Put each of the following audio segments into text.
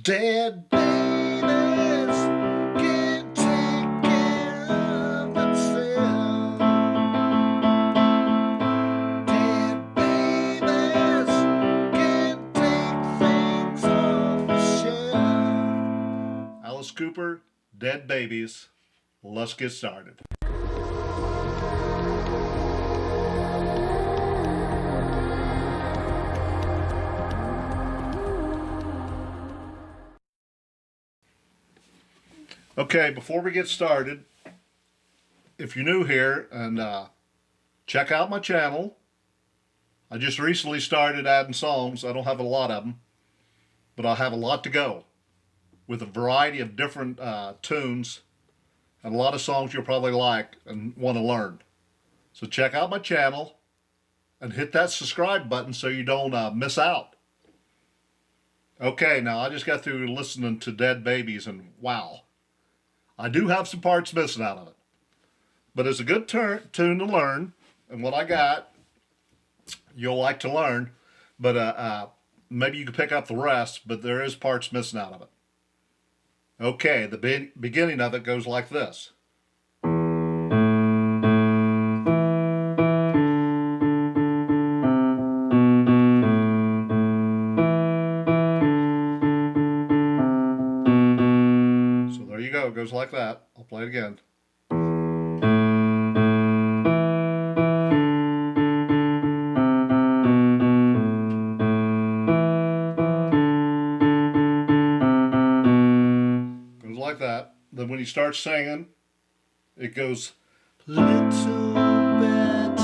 Dead babies can't take care of themselves. Dead babies can't take things off the shelf. Alice Cooper, Dead Babies. Let's get started. Okay, before we get started, if you're new here, and check out my channel. I just recently started adding songs. I don't have a lot of them, but I have a lot to go with a variety of different tunes and a lot of songs you'll probably like and want to learn. So check out my channel and hit that subscribe button so you don't miss out. Okay, now I just got through listening to Dead Babies, and wow, I do have some parts missing out of it. But it's a good tune to learn, and what I got, you'll like to learn. But maybe you can pick up the rest, but there is parts missing out of it. Okay, the beginning of it goes like this. So there you go, it goes like that. I'll play it again. Goes like that. Then when you start singing, it goes, Little Betty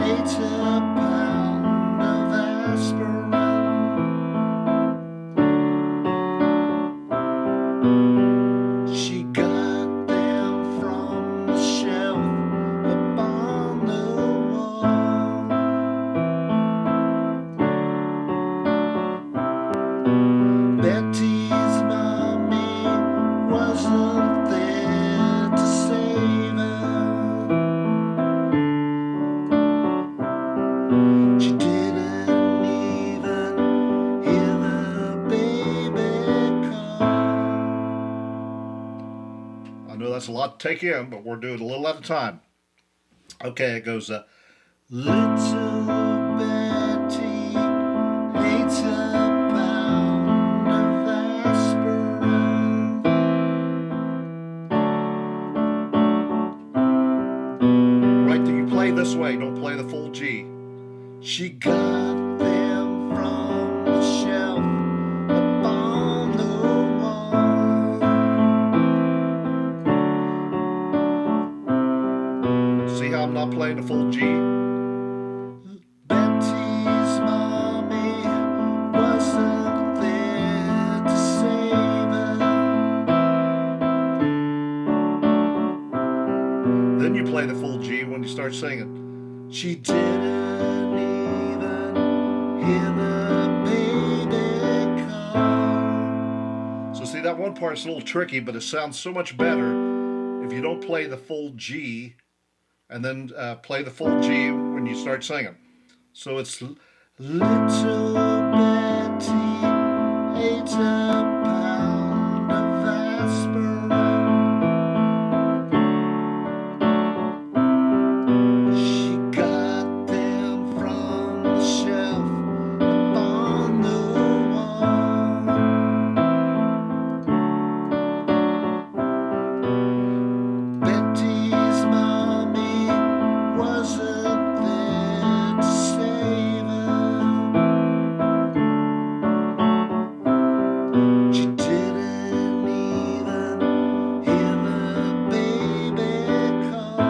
ate a pound of aspirin. She got them from the shelf up on the wall. Betty's mommy wasn't there to save her. She didn't even hear the baby call. I know that's a lot to take in, but we're doing a little at a time. Okay, it goes, Little Betty ate a pound of aspirin. Right, that you play this way, don't play the full G. She got them from the shelf up on the wall. See how I'm not playing the full G? Betty's mommy wasn't there to save her. Then you play the full G when you start singing. She didn't even hear the baby call. So see, that one part's a little tricky, but it sounds so much better if you don't play the full G and then play the full G when you start singing. So it's Little Betty ate a pound of aspirin. She got them from the shelf up on the wall. Betty's mommy wasn't there to save her. She didn't even hear the baby call.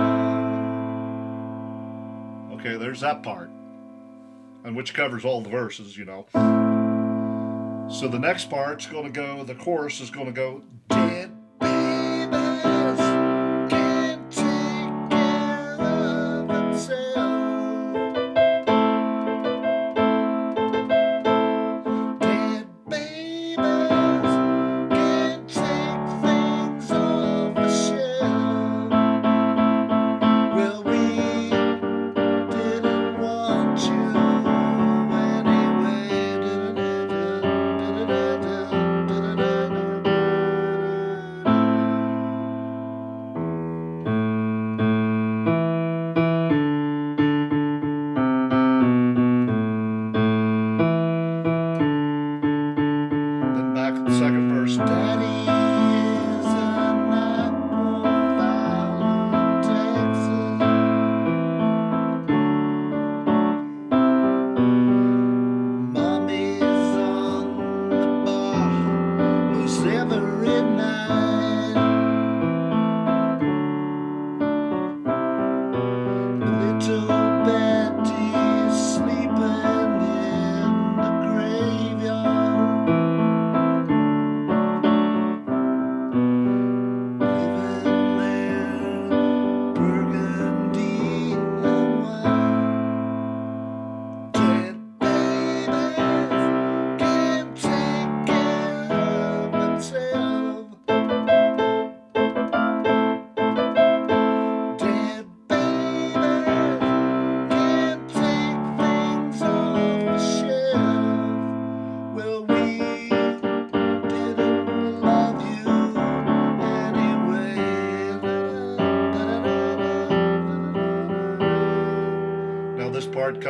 Okay, there's that part, and which covers all the verses, you know. So the next part's going to go, the chorus is going to go, Dead babies can't take care of themselves. Dead babies can't take things off the shelf. Well, we didn't want you anyway.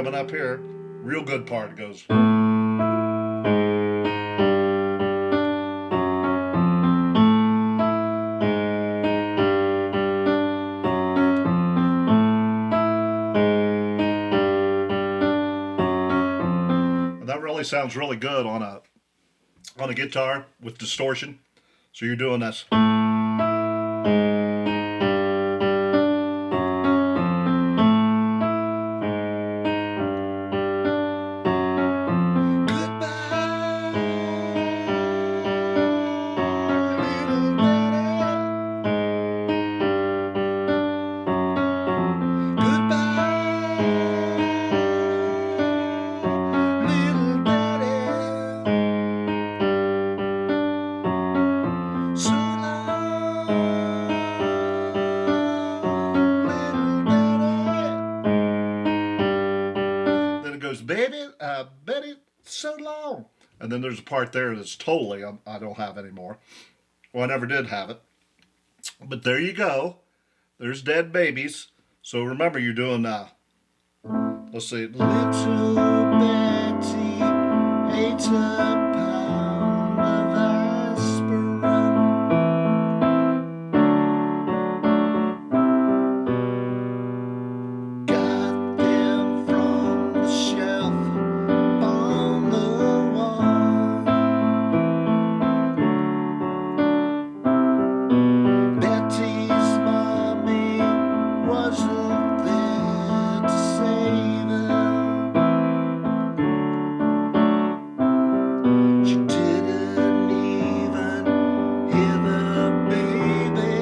coming up here. Real good part goes. And that really sounds really good on a guitar with distortion. So you're doing this. Goes, baby, Betty, so long. And then there's a part there that's totally I don't have anymore. Well, I never did have it. But there you go. There's Dead Babies. So remember, you're doing, let's see. Little Betty ate a pound of aspirin. Got them from the shelf on the wall. Betty's mommy wasn't there to save her. She didn't even hear the baby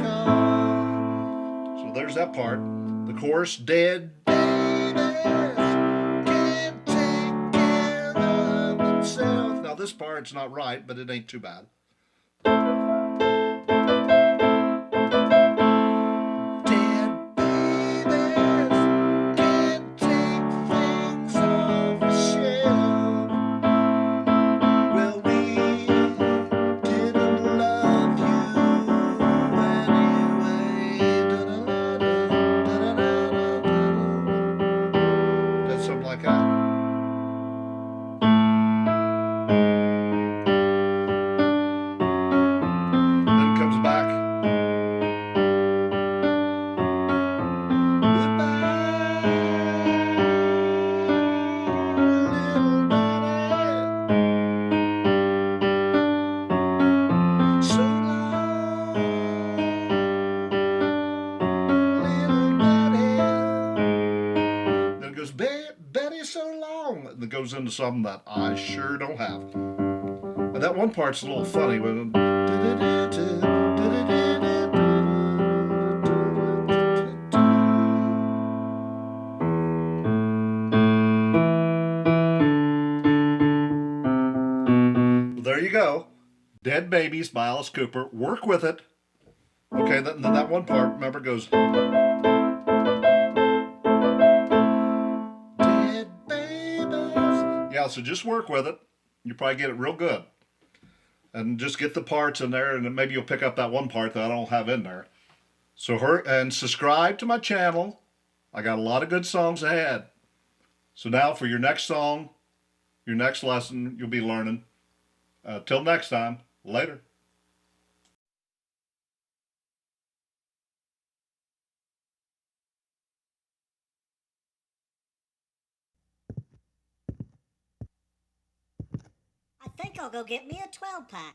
call. So there's that part. The chorus, dead babies can't take care of themselves. Now this part's not right, but it ain't too bad. Dead babies can't take things off the shelf. Well, we didn't love you anyway. That's something like that. Then it comes back. Then it goes, Betty, so long. And it goes into something that I sure don't have. And that one part's a little funny. There you go. Dead Babies by Alice Cooper. Work with it. Okay, then that one part, remember, goes. Dead babies. Yeah, so just work with it. You probably get it real good. And just get the parts in there, and then maybe you'll pick up that one part that I don't have in there. So and subscribe to my channel. I got a lot of good songs ahead. So now for your next song, your next lesson, you'll be learning. Till next time, later. I think I'll go get me a 12-pack.